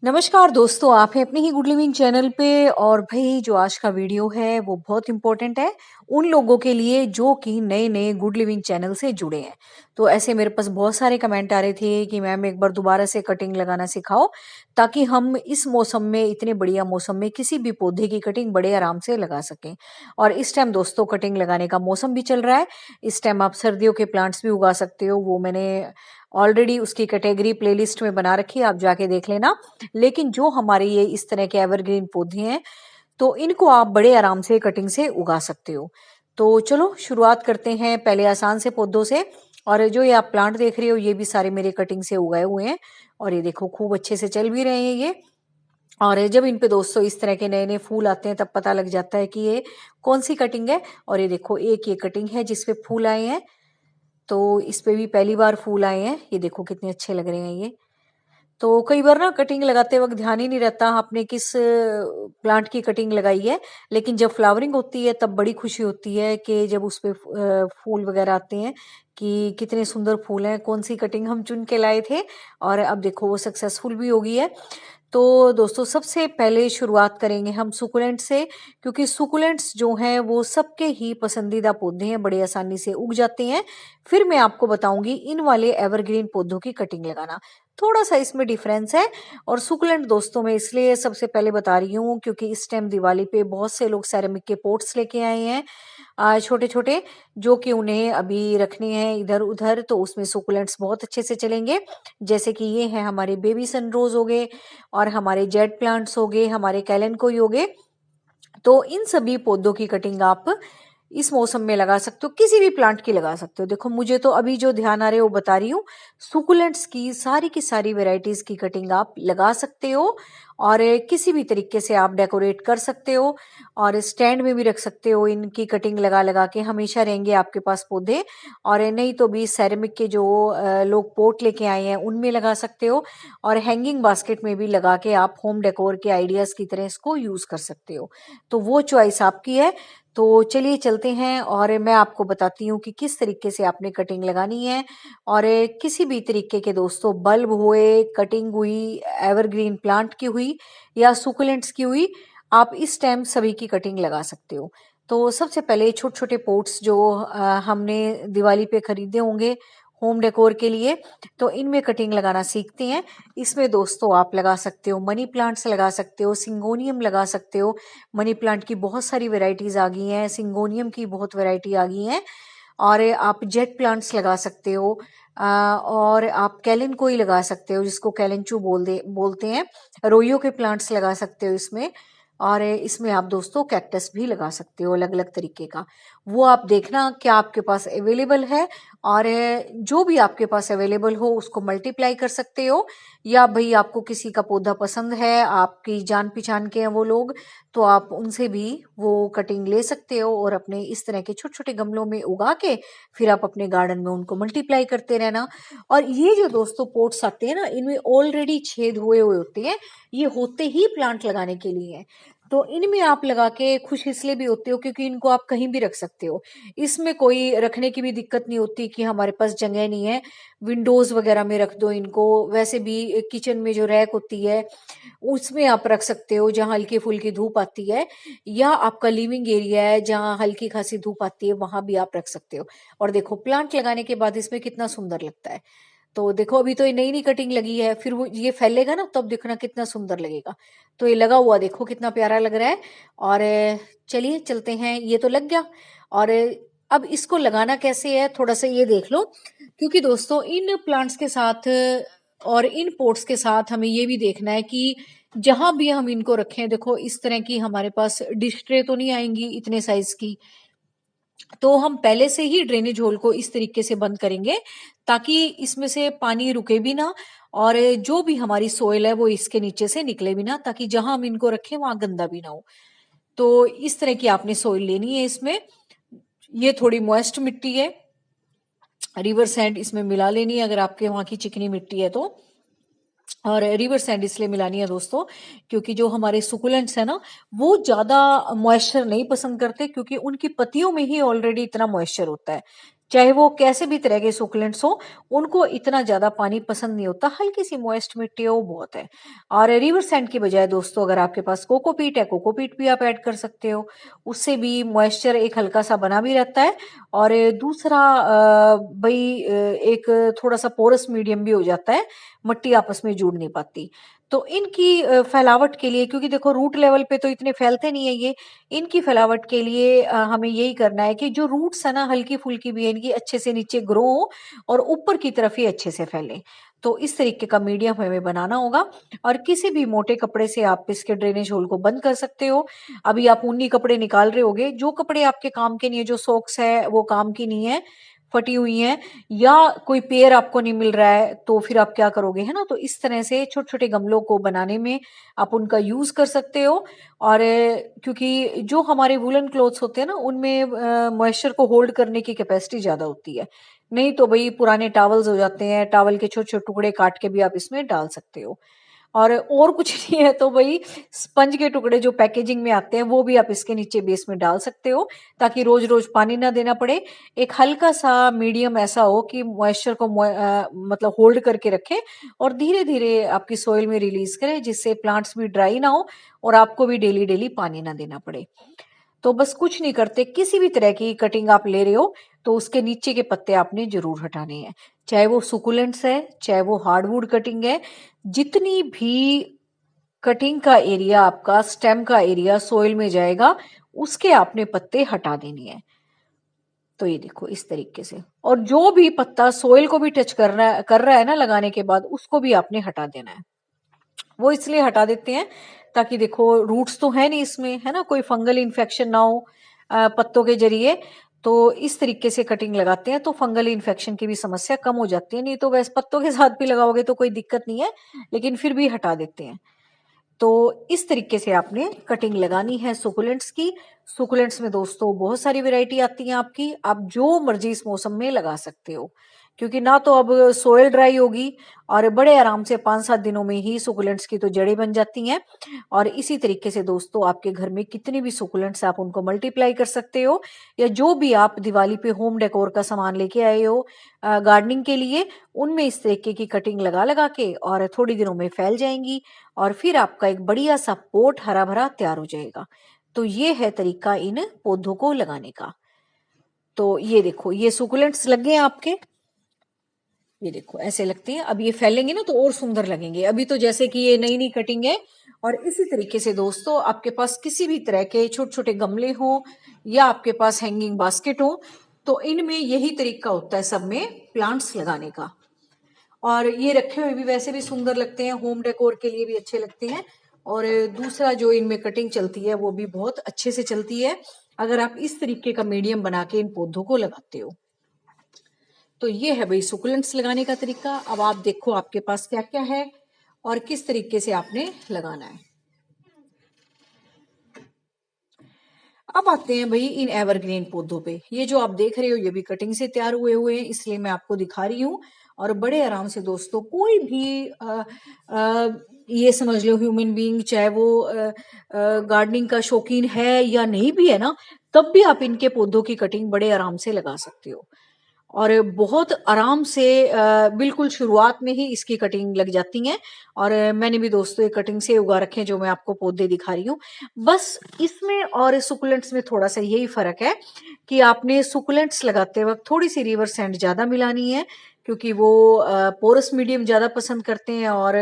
नमस्कार दोस्तों, आप हैं अपने ही गुड लिविंग चैनल पे। और भाई जो आज का वीडियो है वो बहुत इम्पोर्टेंट है उन लोगों के लिए जो कि नए नए गुड लिविंग चैनल से जुड़े हैं। तो ऐसे मेरे पास बहुत सारे कमेंट आ रहे थे कि मैम एक बार दोबारा से कटिंग लगाना सिखाओ, ताकि हम इस मौसम में, इतने बढ़िया मौसम में, किसी भी पौधे की कटिंग बड़े आराम से लगा सकें। और इस टाइम दोस्तों कटिंग लगाने का मौसम भी चल रहा है। इस टाइम आप सर्दियों के प्लांट्स भी उगा सकते हो, वो मैंने ऑलरेडी उसकी कैटेगरी प्लेलिस्ट में बना रखी है, आप जाके देख लेना। लेकिन जो हमारे ये इस तरह के एवरग्रीन पौधे हैं, तो इनको आप बड़े आराम से कटिंग से उगा सकते हो। तो चलो शुरुआत करते हैं पहले आसान से पौधों से। और जो ये आप प्लांट देख रहे हो ये भी सारे मेरे कटिंग से उगाए हुए हैं, और ये देखो खूब अच्छे से चल भी रहे हैं ये। और जब इन पे दोस्तों इस तरह के नए नए फूल आते हैं तब पता लग जाता है कि ये कौन सी कटिंग है। और ये देखो एक ये कटिंग है जिसपे फूल आए हैं, तो इस पे भी पहली बार फूल आए हैं। ये देखो कितने अच्छे लग रहे हैं ये। तो कई बार ना कटिंग लगाते वक्त ध्यान ही नहीं रहता आपने किस प्लांट की कटिंग लगाई है, लेकिन जब फ्लावरिंग होती है तब बड़ी खुशी होती है कि जब उस पे फूल वगैरह आते हैं कि कितने सुंदर फूल हैं, कौन सी कटिंग हम चुन के लाए थे। और अब देखो वो सक्सेसफुल भी हो गई है। तो दोस्तों सबसे पहले शुरुआत करेंगे हम सुकुलेंट से, क्योंकि सुकुलेंट्स जो हैं वो सबके ही पसंदीदा पौधे हैं, बड़े आसानी से उग जाते हैं। फिर मैं आपको बताऊंगी इन वाले एवरग्रीन पौधों की कटिंग लगाना, थोड़ा सा इसमें डिफरेंस है। और सुकुलेंट दोस्तों मैं इसलिए सबसे पहले बता रही हूँ क्योंकि इस टाइम दिवाली पे बहुत से लोग सेरेमिक के पोट्स लेके आए हैं, छोटे छोटे, जो कि उन्हें अभी रखने हैं इधर उधर, तो उसमें सुकुलेंट्स बहुत अच्छे से चलेंगे। जैसे कि ये हैं हमारे बेबी सनरोज हो गए, और हमारे जेड प्लांट्स हो गए, हमारे कैलेंकोई हो गए। तो इन सभी पौधों की कटिंग आप इस मौसम में लगा सकते हो, किसी भी प्लांट की लगा सकते हो। देखो मुझे तो अभी जो ध्यान आ रहे हो वो बता रही हूँ। सुकुलेंट्स की सारी वेराइटीज की कटिंग आप लगा सकते हो, और किसी भी तरीके से आप डेकोरेट कर सकते हो, और स्टैंड में भी रख सकते हो। इनकी कटिंग लगा लगा के हमेशा रहेंगे आपके पास पौधे। और नहीं तो भी सेरेमिक के जो लोग पोट लेके आए हैं उनमें लगा सकते हो, और हैंगिंग बास्केट में भी लगा के आप होम डेकोर के आइडियाज की तरह इसको यूज कर सकते हो। तो वो चॉइस आपकी है। तो चलिए चलते हैं और मैं आपको बताती हूँ कि किस तरीके से आपने कटिंग लगानी है। और किसी भी तरीके के दोस्तों बल्ब हुए, कटिंग हुई, एवरग्रीन प्लांट की हुई या सुकुलेंट्स की हुई, आप इस टाइम सभी की कटिंग लगा सकते हो। तो सबसे पहले छोटे छोटे पोट्स जो हमने दिवाली पे खरीदे होंगे होम डेकोर के लिए, तो इनमें कटिंग लगाना सीखते हैं। इसमें दोस्तों आप लगा सकते हो मनी प्लांट्स, लगा सकते हो सिंगोनियम, लगा सकते हो। मनी प्लांट की बहुत सारी वैरायटीज आ गई हैं, सिंगोनियम की बहुत वैरायटी आ गई हैं। और आप जेट प्लांट्स लगा सकते हो, और आप कैलिन कोई लगा सकते हो जिसको कैलेंचू बोलते हैं। रोइयो के प्लांट्स लगा सकते हो इसमें। और इसमें आप दोस्तों कैक्टस भी लगा सकते हो अलग अलग तरीके का। वो आप देखना क्या आपके पास अवेलेबल है, और जो भी आपके पास अवेलेबल हो उसको मल्टीप्लाई कर सकते हो। या भाई आपको किसी का पौधा पसंद है, आपकी जान पहचान के हैं वो लोग, तो आप उनसे भी वो कटिंग ले सकते हो, और अपने इस तरह के छोटे छोटे गमलों में उगा के फिर आप अपने गार्डन में उनको मल्टीप्लाई करते रहना। और ये जो दोस्तों पोट्स आते हैं ना, इनमें ऑलरेडी छेद हुए हुए होते हैं, ये होते ही प्लांट लगाने के लिए हैं। तो इनमें आप लगा के खुश इसलिए भी होते हो क्योंकि इनको आप कहीं भी रख सकते हो। इसमें कोई रखने की भी दिक्कत नहीं होती कि हमारे पास जगह नहीं है, विंडोज वगैरह में रख दो इनको। वैसे भी किचन में जो रैक होती है उसमें आप रख सकते हो जहां हल्की फुल्की धूप आती है, या आपका लिविंग एरिया है जहां हल्की खासी धूप आती है वहां भी आप रख सकते हो। और देखो प्लांट लगाने के बाद इसमें कितना सुंदर लगता है। तो देखो अभी तो ये नई नई कटिंग लगी है, फिर वो ये फैलेगा ना तब देखना कितना सुंदर लगेगा। तो ये लगा हुआ देखो कितना प्यारा लग रहा है। और चलिए चलते हैं, ये तो लग गया। और अब इसको लगाना कैसे है थोड़ा सा ये देख लो, क्योंकि दोस्तों इन प्लांट्स के साथ और इन पोट्स के साथ हमें ये भी देखना है कि जहां भी हम इनको रखें, देखो इस तरह की हमारे पास डिश ट्रे तो नहीं आएंगी इतने साइज की। तो हम पहले से ही ड्रेनेज होल को इस तरीके से बंद करेंगे ताकि इसमें से पानी रुके भी ना, और जो भी हमारी सोइल है वो इसके नीचे से निकले भी ना, ताकि जहां हम इनको रखें वहां गंदा भी ना हो। तो इस तरह की आपने सोइल लेनी है इसमें। ये थोड़ी मॉइस्ट मिट्टी है, रिवर सैंड इसमें मिला लेनी है अगर आपके वहां की चिकनी मिट्टी है तो। और रिवर सैंड इसलिए मिलानी है दोस्तों क्योंकि जो हमारे सुकुलेंट्स है ना, वो ज्यादा मॉइस्चर नहीं पसंद करते, क्योंकि उनकी पत्तियों में ही ऑलरेडी इतना मॉइस्चर होता है। चाहे वो कैसे भी तरह के सुकुलेंट्स हो, उनको इतना ज़्यादा पानी पसंद नहीं होता, हल्की-सी मॉइस्ट मिट्टी हो वो बहुत है। और रिवर सैंड की बजाय दोस्तों अगर आपके पास कोकोपीट है, कोकोपीट भी आप ऐड कर सकते हो। उससे भी मॉइस्चर एक हल्का-सा बना भी रहता है और दूसरा एक थोड़ा-सा पोरस मीडियम भी हो जाता है, मिट्टी आपस में जुड़ नहीं पाती। तो इनकी फैलावट के लिए, क्योंकि देखो रूट लेवल पे तो इतने फैलते नहीं है ये, इनकी फैलावट के लिए हमें यही करना है कि जो रूट्स है ना हल्की-फुल्की भी है इनकी, अच्छे से नीचे ग्रो हो और ऊपर की तरफ ही अच्छे से फैलें। तो इस तरीके का मीडियम हमें बनाना होगा और किसी भी मोटे कपड़े से आप इसके ड्रेनेज होल को बंद कर सकते हो। अभी आप ऊनी कपड़े निकाल रहे होगे, जो कपड़े आपके काम के नहीं है, जो सॉक्स है वो काम की नहीं है, फटी हुई हैं, या कोई पेयर आपको नहीं मिल रहा है, तो फिर आप क्या करोगे, है ना? तो इस तरह से छोटे-छोटे गमलों को बनाने में आप उनका यूज़ कर सकते हो। और क्योंकि जो हमारे वूलन क्लॉथ्स होते हैं ना, उनमें मॉइस्चर को होल्ड करने की कैपेसिटी ज़्यादा होती है। नहीं तो भई पुराने टॉवल्स हो जाते हैं, टॉवल के छोटे-छोटे टुकड़े काट के भी आप इसमें डाल सकते हो। और कुछ नहीं है तो वही स्पंज के टुकड़े जो पैकेजिंग में आते हैं वो भी आप इसके नीचे बेस में डाल सकते हो, ताकि रोज रोज पानी ना देना पड़े। एक हल्का सा मीडियम ऐसा हो कि मॉइस्चर को मतलब होल्ड करके रखे और धीरे धीरे आपकी सोइल में रिलीज करे, जिससे प्लांट्स भी ड्राई ना हो और आपको भी डेली डेली पानी ना देना पड़े। तो बस कुछ नहीं करते, किसी भी तरह की कटिंग आप ले रहे हो तो उसके नीचे के पत्ते आपने जरूर हटाने हैं, चाहे वो सुकुलेंट्स है, चाहे वो हार्डवुड कटिंग है। जितनी भी कटिंग का एरिया, आपका स्टेम का एरिया सोइल में जाएगा, उसके आपने पत्ते हटा देने हैं। तो ये देखो इस तरीके से, और जो भी पत्ता सोइल को भी टच कर रहा है ना लगाने के बाद, उसको भी आपने हटा देना है। वो इसलिए हटा देते हैं ताकि देखो रूट्स तो है नहीं इसमें, है ना, कोई फंगल इन्फेक्शन ना हो पत्तों के जरिए। तो इस तरीके से कटिंग लगाते हैं तो फंगल इन्फेक्शन की भी समस्या कम हो जाती है। नहीं तो वैसे पत्तों के साथ भी लगाओगे तो कोई दिक्कत नहीं है, लेकिन फिर भी हटा देते हैं। तो इस तरीके से आपने कटिंग लगानी है सुकुलेंट्स की। सुकुलेंट्स में दोस्तों बहुत सारी वैरायटी आती है आपकी, आप जो मर्जी इस मौसम में लगा सकते हो, क्योंकि ना तो अब सोयल ड्राई होगी और बड़े आराम से 5-7 दिनों में ही सुकुलेंट्स की तो जड़ें बन जाती हैं। और इसी तरीके से दोस्तों आपके घर में कितनी भी सुकुलेंट्स आप उनको मल्टीप्लाई कर सकते हो, या जो भी आप दिवाली पे होम डेकोर का सामान लेके आए हो गार्डनिंग के लिए, उनमें इस तरीके की कटिंग लगा लगा के और थोड़ी दिनों में फैल जाएंगी और फिर आपका एक बढ़िया सा पोट हरा भरा तैयार हो जाएगा। तो ये है तरीका इन पौधों को लगाने का। तो ये देखो ये सुकुलेंट्स लग गए हैं आपके, ये देखो ऐसे लगते हैं। अब ये फैलेंगे ना तो और सुंदर लगेंगे। अभी तो जैसे कि ये नई नई कटिंग है। और इसी तरीके से दोस्तों आपके पास किसी भी तरह के छोटे छोटे गमले हो या आपके पास हैंगिंग बास्केट हो, तो इनमें यही तरीका होता है सब में प्लांट्स लगाने का। और ये रखे हुए भी वैसे भी सुंदर लगते हैं, होम डेकोर के लिए भी अच्छे लगते हैं। और दूसरा जो इनमें कटिंग चलती है वो भी बहुत अच्छे से चलती है, अगर आप इस तरीके का मीडियम बना के इन पौधों को लगाते हो। तो ये है भाई सुकुलेंट्स लगाने का तरीका। अब आप देखो आपके पास क्या क्या है और किस तरीके से आपने लगाना है। अब आते हैं भाई इन एवरग्रीन पौधों पे। ये जो आप देख रहे हो ये भी कटिंग से तैयार हुए हुए हैं, इसलिए मैं आपको दिखा रही हूँ। और बड़े आराम से दोस्तों कोई भी ये समझ लो ह्यूमन बीइंग, चाहे वो गार्डनिंग का शौकीन है या नहीं भी है ना, तब भी आप इनके पौधों की कटिंग बड़े आराम से लगा सकते हो। और बहुत आराम से बिल्कुल शुरुआत में ही इसकी कटिंग लग जाती है। और मैंने भी दोस्तों ये कटिंग से उगा रखे हैं जो मैं आपको पौधे दिखा रही हूँ। बस इसमें और सुकुलेंट्स में थोड़ा सा यही फर्क है कि आपने सुकुलेंट्स लगाते वक्त थोड़ी सी रिवर सैंड ज्यादा मिलानी है, क्योंकि वो पोरस मीडियम ज्यादा पसंद करते हैं और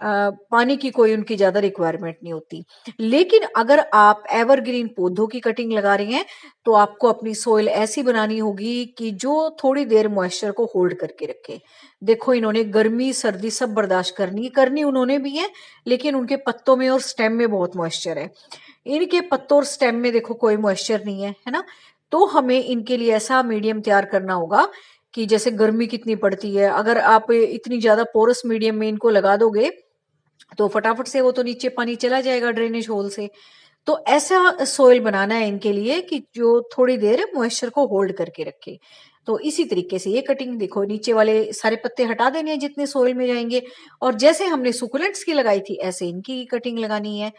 पानी की कोई उनकी ज्यादा रिक्वायरमेंट नहीं होती। लेकिन अगर आप एवरग्रीन पौधों की कटिंग लगा रहे हैं तो आपको अपनी सोइल ऐसी बनानी होगी कि जो थोड़ी देर मॉइस्चर को होल्ड करके रखे। देखो इन्होंने गर्मी सर्दी सब बर्दाश्त करनी करनी उन्होंने भी है, लेकिन उनके पत्तों में और स्टेम में बहुत मॉइस्चर है। इनके पत्तों और स्टेम में देखो कोई मॉइस्चर नहीं है ना। तो हमें इनके लिए ऐसा मीडियम तैयार करना होगा कि जैसे गर्मी कितनी पड़ती है, अगर आप इतनी ज्यादा पोरस मीडियम में इनको लगा दोगे तो फटाफट से वो तो नीचे पानी चला जाएगा ड्रेनेज होल से। तो ऐसा सोइल बनाना है इनके लिए कि जो थोड़ी देर मॉइस्चर को होल्ड करके रखे। तो इसी तरीके से ये कटिंग देखो, नीचे वाले सारे पत्ते हटा देने हैं जितने सोइल में जाएंगे, और जैसे हमने सुकुलेंट्स की लगाई थी ऐसे इनकी कटिंग लगानी है।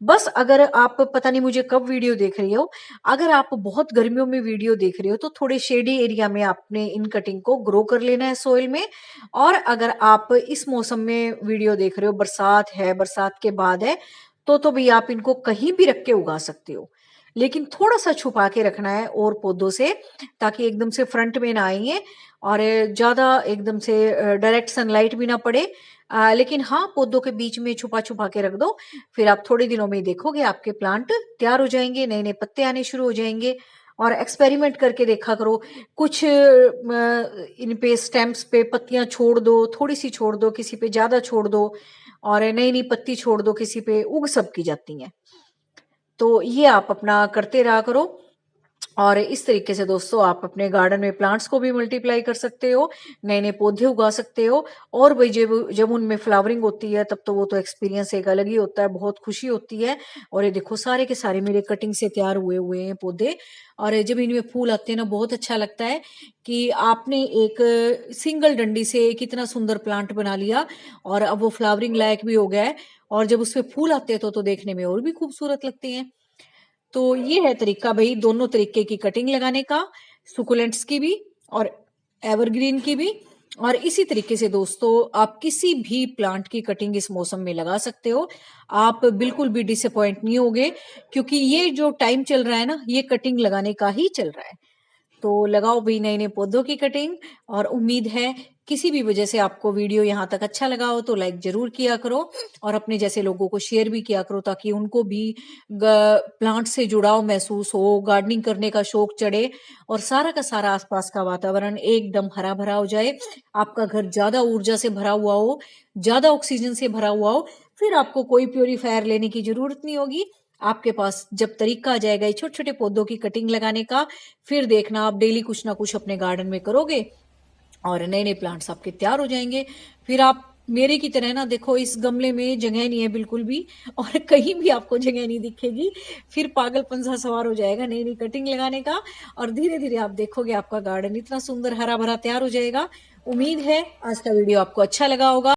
बस अगर आप पता नहीं मुझे कब वीडियो देख रही हो, अगर आप बहुत गर्मियों में वीडियो देख रहे हो तो थोड़े शेडी एरिया में आपने इन कटिंग को ग्रो कर लेना है सोइल में। और अगर आप इस मौसम में वीडियो देख रहे हो, बरसात है, बरसात के बाद है, तो भी आप इनको कहीं भी रख के उगा सकते हो, लेकिन थोड़ा सा छुपा के रखना है और पौधों से, ताकि एकदम से फ्रंट में ना आएंगे और ज्यादा एकदम से डायरेक्ट सनलाइट भी ना पड़े। लेकिन हाँ, पौधों के बीच में छुपा छुपा के रख दो, फिर आप थोड़े दिनों में ही देखोगे आपके प्लांट तैयार हो जाएंगे, नए नए पत्ते आने शुरू हो जाएंगे। और एक्सपेरिमेंट करके देखा करो, कुछ इन पे स्टेम्स पे पत्तियां छोड़ दो, थोड़ी सी छोड़ दो, किसी पे ज्यादा छोड़ दो, और नई नई पत्ती छोड़ दो किसी पे, उग सब की जाती हैं। तो ये आप अपना करते रहा करो। और इस तरीके से दोस्तों आप अपने गार्डन में प्लांट्स को भी मल्टीप्लाई कर सकते हो, नए नए पौधे उगा सकते हो। और भाई जब जब उनमें फ्लावरिंग होती है तब तो वो तो एक्सपीरियंस एक अलग ही होता है, बहुत खुशी होती है। और ये देखो सारे के सारे मेरे कटिंग से तैयार हुए हुए हैं पौधे, और जब इनमें फूल आते हैं ना, बहुत अच्छा लगता है कि आपने एक सिंगल डंडी से कितना सुंदर प्लांट बना लिया, और अब वो फ्लावरिंग लायक भी हो गया है। और जब उसमें फूल आते हैं तो देखने में और भी खूबसूरत लगते हैं। तो ये है तरीका भाई, दोनों तरीके की कटिंग लगाने का, सुकुलेंट्स की भी और एवरग्रीन की भी। और इसी तरीके से दोस्तों आप किसी भी प्लांट की कटिंग इस मौसम में लगा सकते हो, आप बिल्कुल भी डिसअपॉइंट नहीं होगे, क्योंकि ये जो टाइम चल रहा है ना, ये कटिंग लगाने का ही चल रहा है। तो लगाओ भी नए नए पौधों की कटिंग। और उम्मीद है किसी भी वजह से आपको वीडियो यहाँ तक अच्छा लगा हो तो लाइक जरूर किया करो, और अपने जैसे लोगों को शेयर भी किया करो, ताकि उनको भी प्लांट से जुड़ाव महसूस हो, गार्डनिंग करने का शौक चढ़े, और सारा का सारा आसपास का वातावरण एकदम हरा भरा हो जाए, आपका घर ज्यादा ऊर्जा से भरा हुआ हो, ज्यादा ऑक्सीजन से भरा हुआ हो। फिर आपको कोई प्योरीफायर लेने की जरूरत नहीं होगी। आपके पास जब तरीका आ जाएगा छोटे छोटे पौधों की कटिंग लगाने का, फिर देखना आप डेली कुछ ना कुछ अपने गार्डन में करोगे और नए नए प्लांट्स आपके तैयार हो जाएंगे। फिर आप मेरे की तरह ना, देखो इस गमले में जगह नहीं है बिल्कुल भी, और कहीं भी आपको जगह नहीं दिखेगी, फिर पागलपन सा सवार हो जाएगा नई नई कटिंग लगाने का, और धीरे धीरे आप देखोगे आपका गार्डन इतना सुंदर हरा भरा तैयार हो जाएगा। उम्मीद है आज का वीडियो आपको अच्छा लगा होगा।